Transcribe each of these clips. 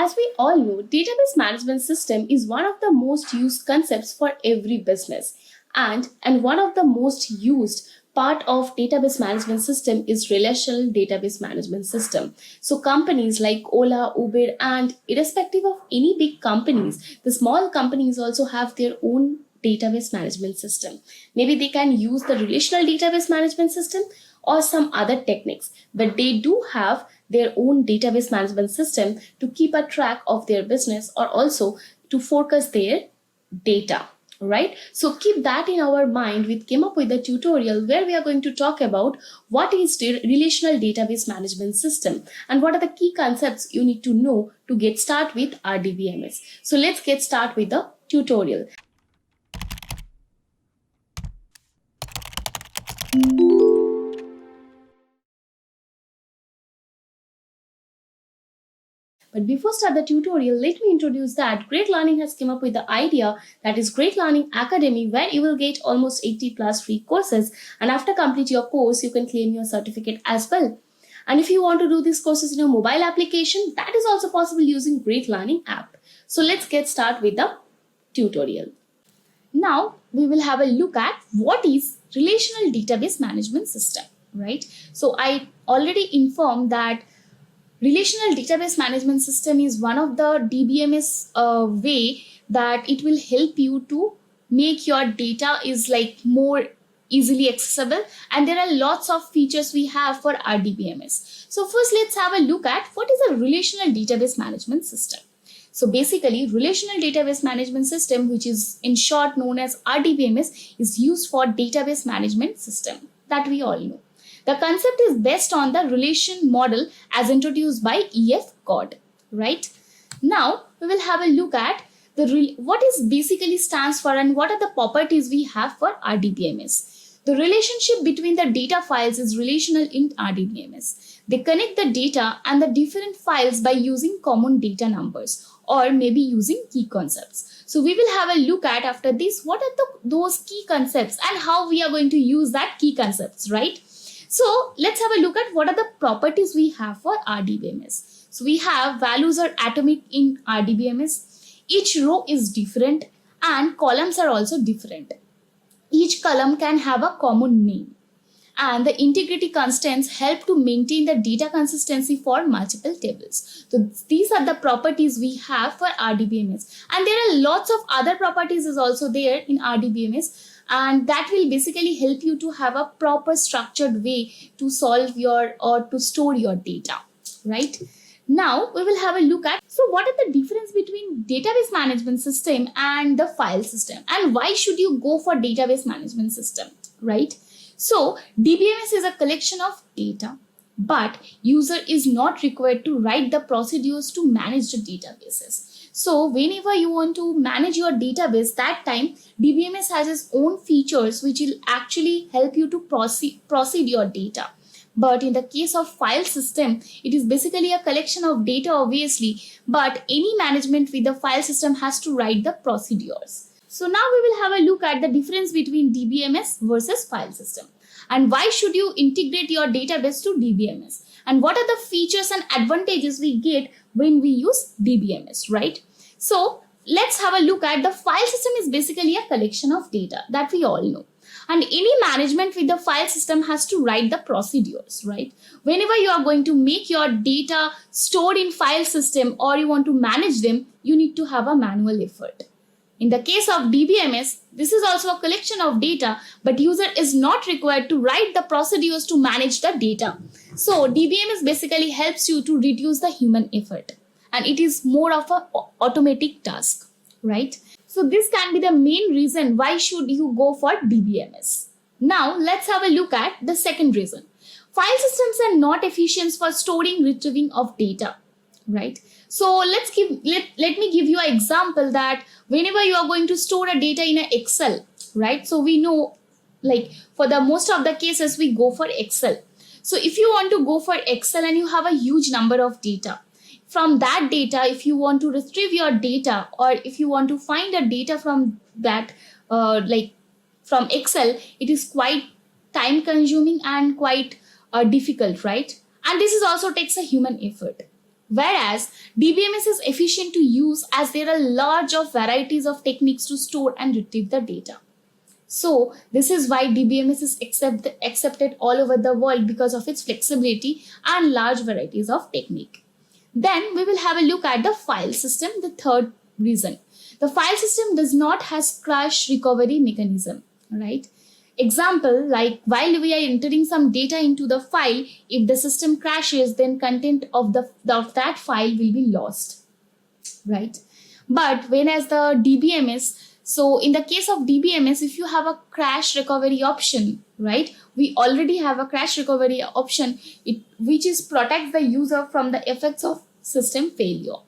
As we all know, database management system is one of the most used concepts for every business. And one of the most used part of database management system is relational database management system. So companies like Ola, Uber, and irrespective of any big companies, the small companies also have their own database management system. Maybe they can use the relational database management system or some other techniques, but they do have their own database management system to keep a track of their business or also to focus their data, right? So keep that in our mind. We came up with a tutorial where we are going to talk about what is the relational database management system and what are the key concepts you need to know to get started with RDBMS. So let's get started with the tutorial. But before start the tutorial, let me introduce that Great Learning has come up with the idea that is Great Learning Academy, where you will get almost 80 plus free courses, and after complete your course, you can claim your certificate as well. And if you want to do these courses in a mobile application, that is also possible using Great Learning app. So let's get started with the tutorial. Now we will have a look at what is relational database management system, right? So I already informed that relational database management system is one of the DBMS way that it will help you to make your data is like more easily accessible, and there are lots of features we have for RDBMS. So first let's have a look at what is a relational database management system. So basically, relational database management system, which is in short known as RDBMS, is used for database management system that we all know. The concept is based on the relation model as introduced by E.F. Codd, right? Now, we will have a look at what is basically stands for and what are the properties we have for RDBMS. The relationship between the data files is relational in RDBMS. They connect the data and the different files by using common data numbers or maybe using key concepts. So we will have a look at after this what are those key concepts and how we are going to use that key concepts, right? So let's have a look at what are the properties we have for RDBMS. So we have values are atomic in RDBMS. Each row is different and columns are also different. Each column can have a common name. And the integrity constants help to maintain the data consistency for multiple tables. So these are the properties we have for RDBMS. And there are lots of other properties is also there in RDBMS. And that will basically help you to have a proper structured way to solve your or to store your data, right? Now we will have a look at, so what are the difference between database management system and the file system, and why should you go for database management system, right? So DBMS is a collection of data, but user is not required to write the procedures to manage the databases. So whenever you want to manage your database, that time DBMS has its own features which will actually help you to proceed your data. But in the case of file system, it is basically a collection of data obviously, but any management with the file system has to write the procedures. So now we will have a look at the difference between DBMS versus file system. And why should you integrate your database to DBMS? And what are the features and advantages we get when we use DBMS, right? So let's have a look at the file system is basically a collection of data that we all know. And any management with the file system has to write the procedures, right? Whenever you are going to make your data stored in file system or you want to manage them, you need to have a manual effort. In the case of DBMS, this is also a collection of data, but user is not required to write the procedures to manage the data. So DBMS basically helps you to reduce the human effort, and it is more of an automatic task, right? So this can be the main reason why should you go for DBMS. Now let's have a look at the second reason. File systems are not efficient for storing, retrieving of data, right? So let me give you an example that whenever you are going to store a data in an Excel, right? So we know like for the most of the cases we go for Excel. So if you want to go for Excel and you have a huge number of data, from that data, if you want to retrieve your data or if you want to find a data from that from Excel, it is quite time consuming and quite difficult, right? And this is also takes a human effort. Whereas DBMS is efficient to use as there are large of varieties of techniques to store and retrieve the data. So this is why DBMS is accepted all over the world because of its flexibility and large varieties of technique. Then we will have a look at the file system, the third reason. The file system does not has crash recovery mechanism, right? Example, like while we are entering some data into the file, if the system crashes, then content of that file will be lost, right? But when as the DBMS, so in the case of DBMS, if you have a crash recovery option, right? We already have a crash recovery option, which is protects the user from the effects of system failure,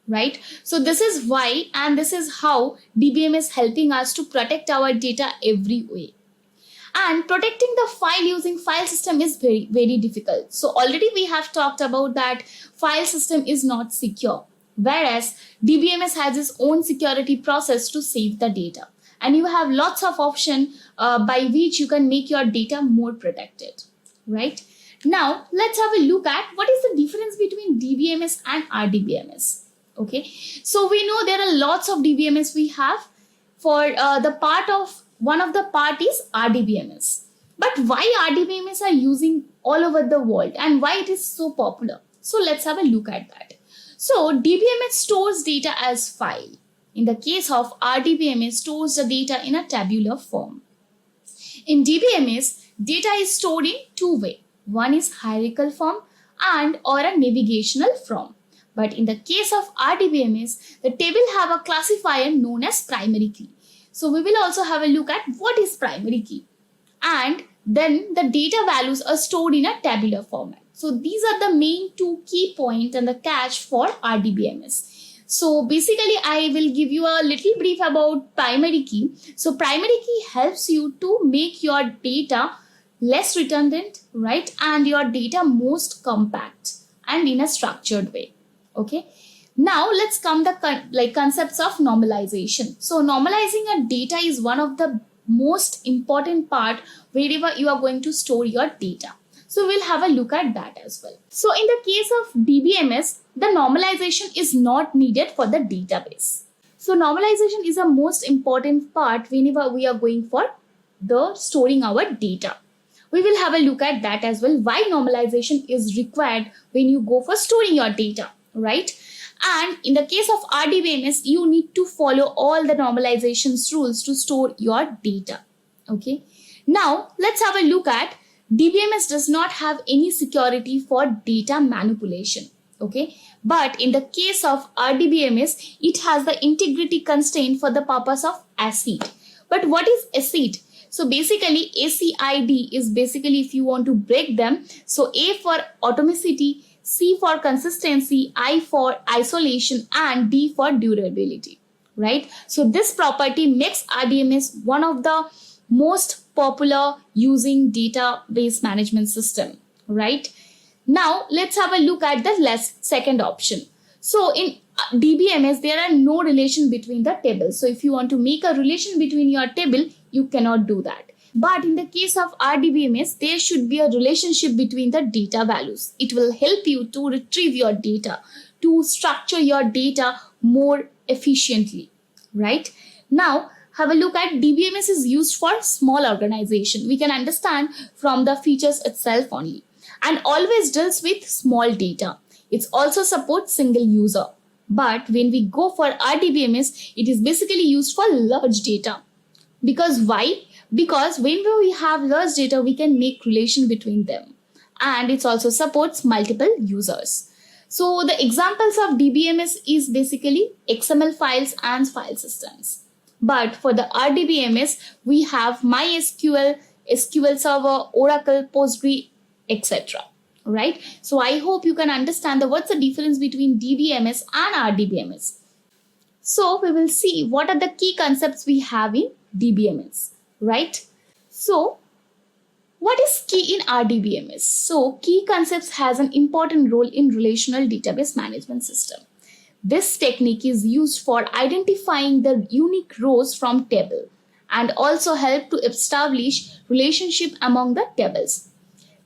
right? So this is why, and this is how DBMS is helping us to protect our data every way. And protecting the file using file system is very, very difficult. So already we have talked about that file system is not secure, whereas DBMS has its own security process to save the data. And you have lots of options by which you can make your data more protected, right? Now, let's have a look at what is the difference between DBMS and RDBMS. Okay, so we know there are lots of DBMS we have. For the part of one of the part is RDBMS. But why RDBMS are using all over the world and why it is so popular? So let's have a look at that. So DBMS stores data as file. In the case of RDBMS, stores the data in a tabular form. In DBMS, data is stored in two ways. One is hierarchical form and or a navigational form. But in the case of RDBMS, the table have a classifier known as primary key. So we will also have a look at what is primary key. And then the data values are stored in a tabular format. So these are the main two key points and the catch for RDBMS. So basically I will give you a little brief about primary key. So primary key helps you to make your data less redundant, right? And your data most compact and in a structured way. Okay. Now let's come the concepts of normalization. So normalizing a data is one of the most important part wherever you are going to store your data. So we'll have a look at that as well. So in the case of DBMS, the normalization is not needed for the database. So normalization is a most important part whenever we are going for the storing our data. We will have a look at that as well, why normalization is required when you go for storing your data, right? And in the case of RDBMS, you need to follow all the normalizations rules to store your data. Okay. Now let's have a look at DBMS does not have any security for data manipulation. Okay. But in the case of RDBMS, it has the integrity constraint for the purpose of ACID. But what is ACID? So basically ACID is basically if you want to break them. So A for atomicity, C for consistency, I for isolation, and D for durability, right? So this property makes RDBMS one of the most popular using database management system, right? Now let's have a look at the second option. So in DBMS, there are no relation between the tables. So if you want to make a relation between your table, you cannot do that. But in the case of RDBMS, there should be a relationship between the data values. It will help you to retrieve your data, to structure your data more efficiently, right? Now, have a look at DBMS is used for small organization. We can understand from the features itself only, and always deals with small data. It also supports single user. But when we go for RDBMS, it is basically used for large data. Because why? Because when we have large data, we can make relation between them. And it also supports multiple users. So the examples of DBMS is basically XML files and file systems. But for the RDBMS, we have MySQL, SQL Server, Oracle, Postgre, etc. Right? So I hope you can understand what's the difference between DBMS and RDBMS. So we will see what are the key concepts we have in DBMS, right? So what is key in RDBMS? So key concepts has an important role in relational database management system. This technique is used for identifying the unique rows from table and also help to establish relationship among the tables.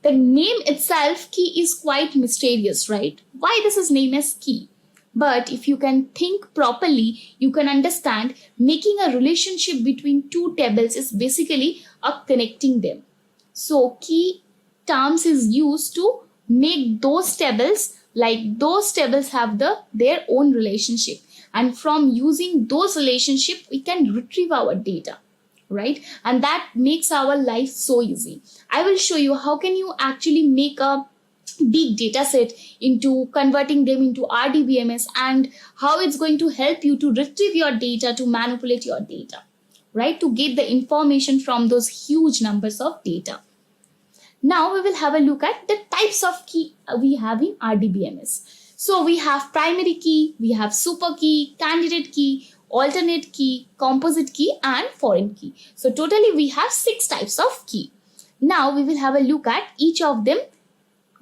The name itself, key, is quite mysterious, right? Why this is named as key? But if you can think properly, you can understand making a relationship between two tables is basically a connecting them. So key terms is used to make those tables, like those tables have their own relationship, and from using those relationship we can retrieve our data, right? And that makes our life so easy. I will show you how can you actually make a big data set into converting them into RDBMS, and how it's going to help you to retrieve your data, to manipulate your data, right? To get the information from those huge numbers of data. Now we will have a look at the types of key we have in RDBMS. So we have primary key, we have super key, candidate key, alternate key, composite key, and foreign key. So totally we have 6 types of key. Now we will have a look at each of them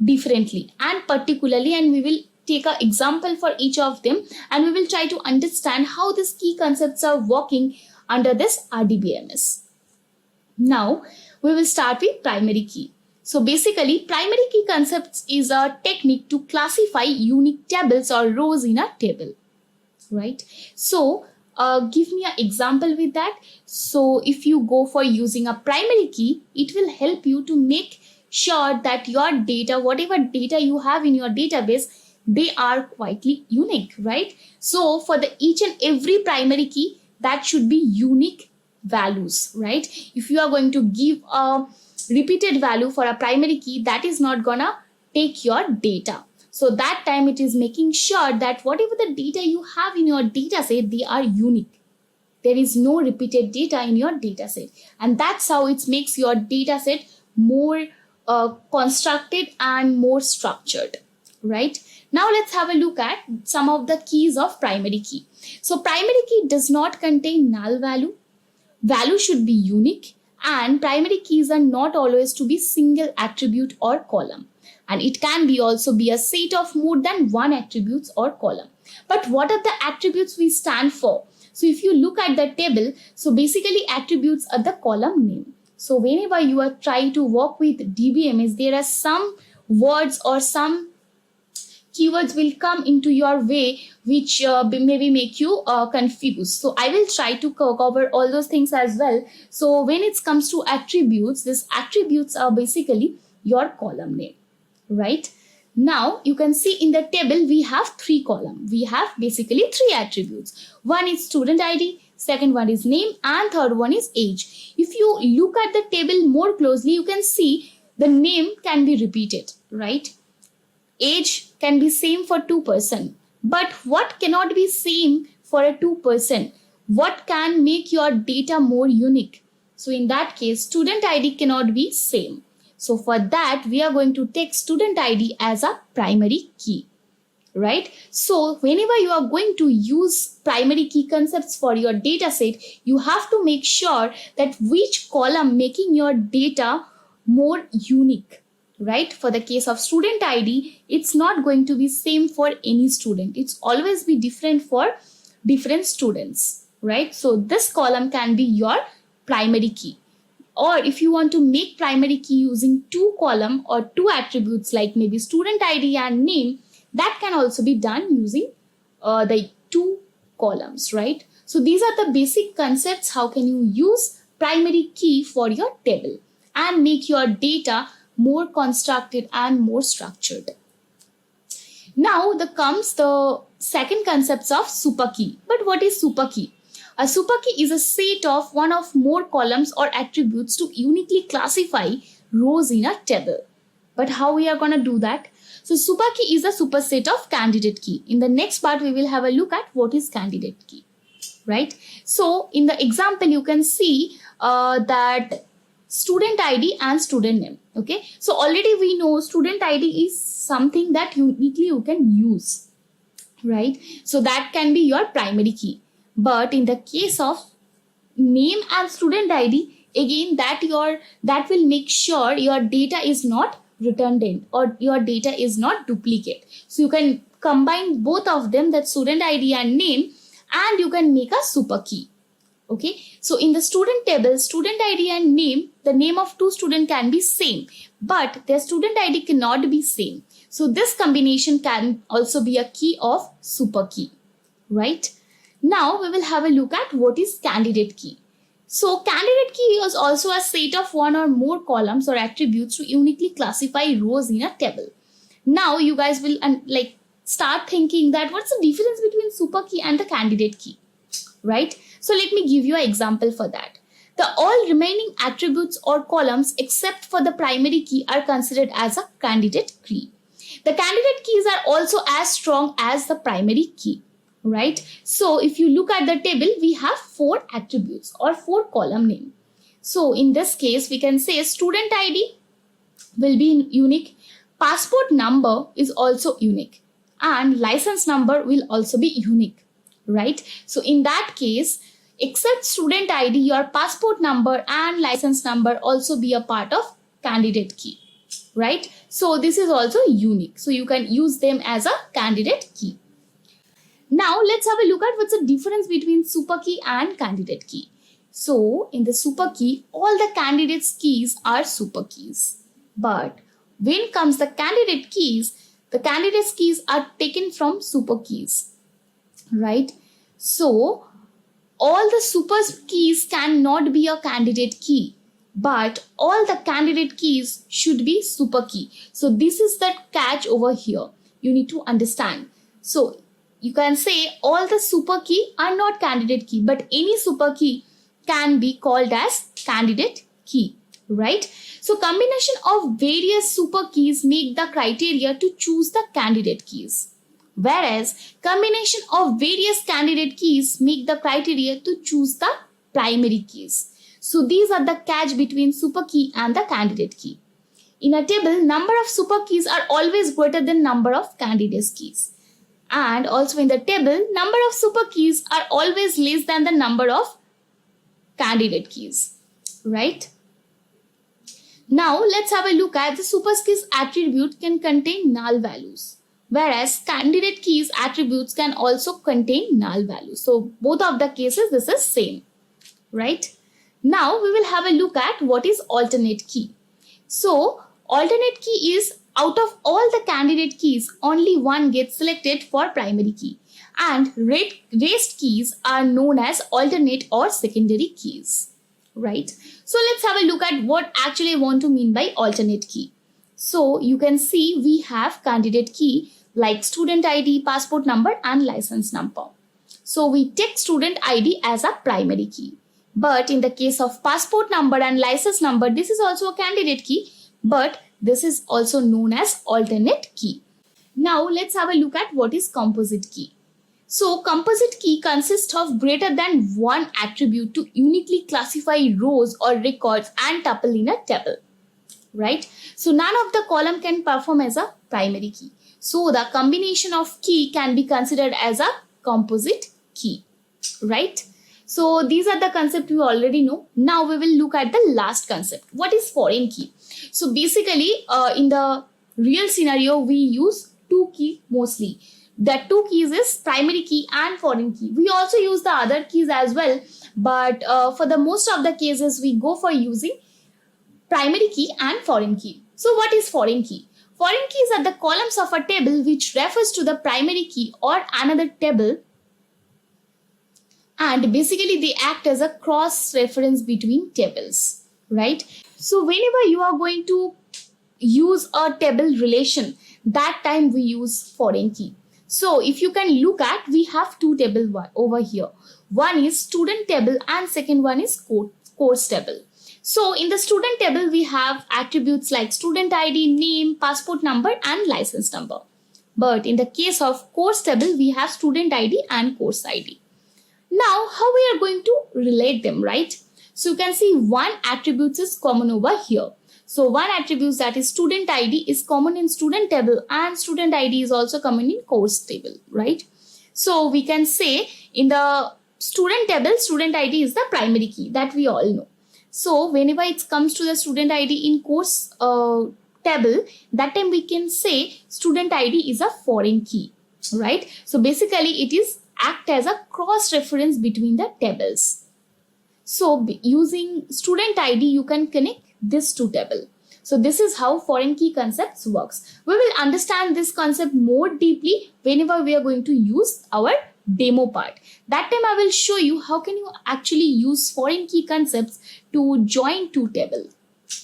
differently and particularly, and we will take an example for each of them, and we will try to understand how these key concepts are working under this RDBMS. Now we will start with primary key. So basically, primary key concepts is a technique to classify unique tables or rows in a table, right? So give me an example with that. So if you go for using a primary key, it will help you to make sure that your data, whatever data you have in your database, they are quietly unique, right? So for the each and every primary key, that should be unique values, right? If you are going to give a repeated value for a primary key, that is not gonna take your data. So that time it is making sure that whatever the data you have in your data set, they are unique. There is no repeated data in your data set, and that's how it makes your data set more constructed and more structured, right? Now let's have a look at some of the keys of primary key. So primary key does not contain null value. Value should be unique, and primary keys are not always to be single attribute or column, and it can be also be a set of more than one attributes or column. But what are the attributes we stand for? So if you look at the table, so basically attributes are the column name. So whenever you are trying to work with DBMS, there are some words or some keywords will come into your way which maybe make you confused. So I will try to cover all those things as well. So when it comes to attributes, these attributes are basically your column name, right? Now you can see in the table we have 3 columns. We have basically 3 attributes. One is student ID, second one is name, and third one is age. If you look at the table more closely, you can see the name can be repeated, right? Age can be same for 2 person, but what cannot be same for a 2 person? What can make your data more unique? So in that case, student ID cannot be same. So for that, we are going to take student ID as a primary key, right? So whenever you are going to use primary key concepts for your data set, you have to make sure that which column making your data more unique, right? For the case of student ID, it's not going to be same for any student. It's always be different for different students, right? So this column can be your primary key. Or if you want to make primary key using 2 column or 2 attributes like maybe student ID and name, that can also be done using the 2 columns, right? So these are the basic concepts. How can you use primary key for your table and make your data more constructed and more structured. Now comes the second concepts of super key. But what is super key? A super key is a set of one of more columns or attributes to uniquely classify rows in a table. But how we are going to do that? So super key is a superset of candidate key. In the next part, we will have a look at what is candidate key, right? So in the example, you can see that student ID and student name. Okay, so already we know student ID is something that uniquely you can use, right? So that can be your primary key. But in the case of name and student ID, again that will make sure your data is not redundant or your data is not duplicate. So you can combine both of them, that student ID and name, and you can make a super key. Okay, so in the student table, student ID and name, the name of two students can be same, but their student ID cannot be same. So this combination can also be a key of super key, right? Now we will have a look at what is candidate key. So candidate key is also a set of one or more columns or attributes to uniquely classify rows in a table. Now you guys will start thinking that what's the difference between super key and the candidate key, right? So let me give you an example for that. The all remaining attributes or columns except for the primary key are considered as a candidate key. The candidate keys are also as strong as the primary key, right? So if you look at the table, we have 4 attributes or 4 column name. So in this case, we can say student ID will be unique, passport number is also unique, and license number will also be unique, right? So in that case, except student ID, your passport number and license number also be a part of candidate key, right? So this is also unique. So you can use them as a candidate key. Now let's have a look at what's the difference between super key and candidate key. So in the super key, all the candidates keys are super keys. But when comes the candidate keys are taken from super keys, right? So all the super keys cannot be a candidate key, but all the candidate keys should be super key. So this is the catch over here. You need to understand. So you can say all the super key are not candidate key, but any super key can be called as candidate key, right? So combination of various super keys make the criteria to choose the candidate keys, whereas combination of various candidate keys make the criteria to choose the primary keys. So these are the catch between super key and the candidate key. In a table, number of super keys are always greater than number of candidate keys. And also in the table, number of super keys are always less than the number of candidate keys, right? Now let's have a look at the super keys attribute can contain null values, whereas candidate keys attributes can also contain null values. So both of the cases, this is same, right? Now we will have a look at what is alternate key. So alternate key is out of all the candidate keys, only one gets selected for primary key, and rest keys are known as alternate or secondary keys, right? So let's have a look at what actually I want to mean by alternate key. So you can see we have candidate key like student ID, passport number and license number. So we take student ID as a primary key. But in the case of passport number and license number, this is also a candidate key, but this is also known as alternate key. Now let's have a look at what is composite key. So composite key consists of greater than one attribute to uniquely classify rows or records and tuple in a table, right? So none of the column can perform as a primary key. So the combination of key can be considered as a composite key, right? So these are the concepts we already know. Now we will look at the last concept. What is foreign key? So basically in the real scenario, we use 2 keys mostly. The 2 keys is primary key and foreign key. We also use the other keys as well, but for the most of the cases, we go for using primary key and foreign key. So what is foreign key? Foreign keys are the columns of a table which refers to the primary key or another table, and basically they act as a cross reference between tables, right? So whenever you are going to use a table relation, that time we use foreign key. So if you can look at, we have 2 tables over here. One is student table and second one is course table. So in the student table, we have attributes like student ID, name, passport number and license number. But in the case of course table, we have student ID and course ID. Now, how we are going to relate them, right? So you can see one attribute is common over here. So one attribute, that is student ID, is common in student table and student ID is also common in course table, right? So we can say in the student table, student ID is the primary key, that we all know. So whenever it comes to the student ID in course table, that time we can say student ID is a foreign key, right? So basically it is act as a cross reference between the tables. So using student ID, you can connect this to table. So this is how foreign key concepts works. We will understand this concept more deeply whenever we are going to use our demo part. That time I will show you how can you actually use foreign key concepts to join two table,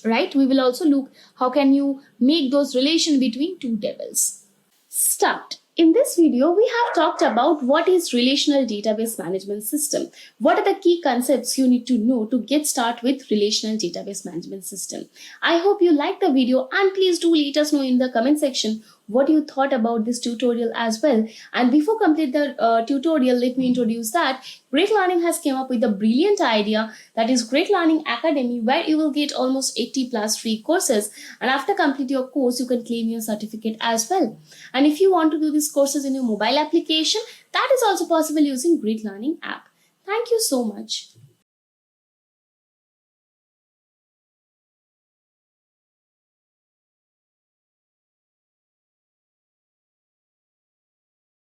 right? We will also look how can you make those relation between two tables. Start. In this video, we have talked about what is relational database management system. What are the key concepts you need to know to get started with relational database management system. I hope you liked the video, and please do let us know in the comment section what you thought about this tutorial as well. And before complete the tutorial, let me introduce that Great Learning has came up with a brilliant idea, that is Great Learning Academy, where you will get almost 80 plus free courses, and after complete your course you can claim your certificate as well. And if you want to do these courses in your mobile application, that is also possible using Great Learning app. Thank you so much.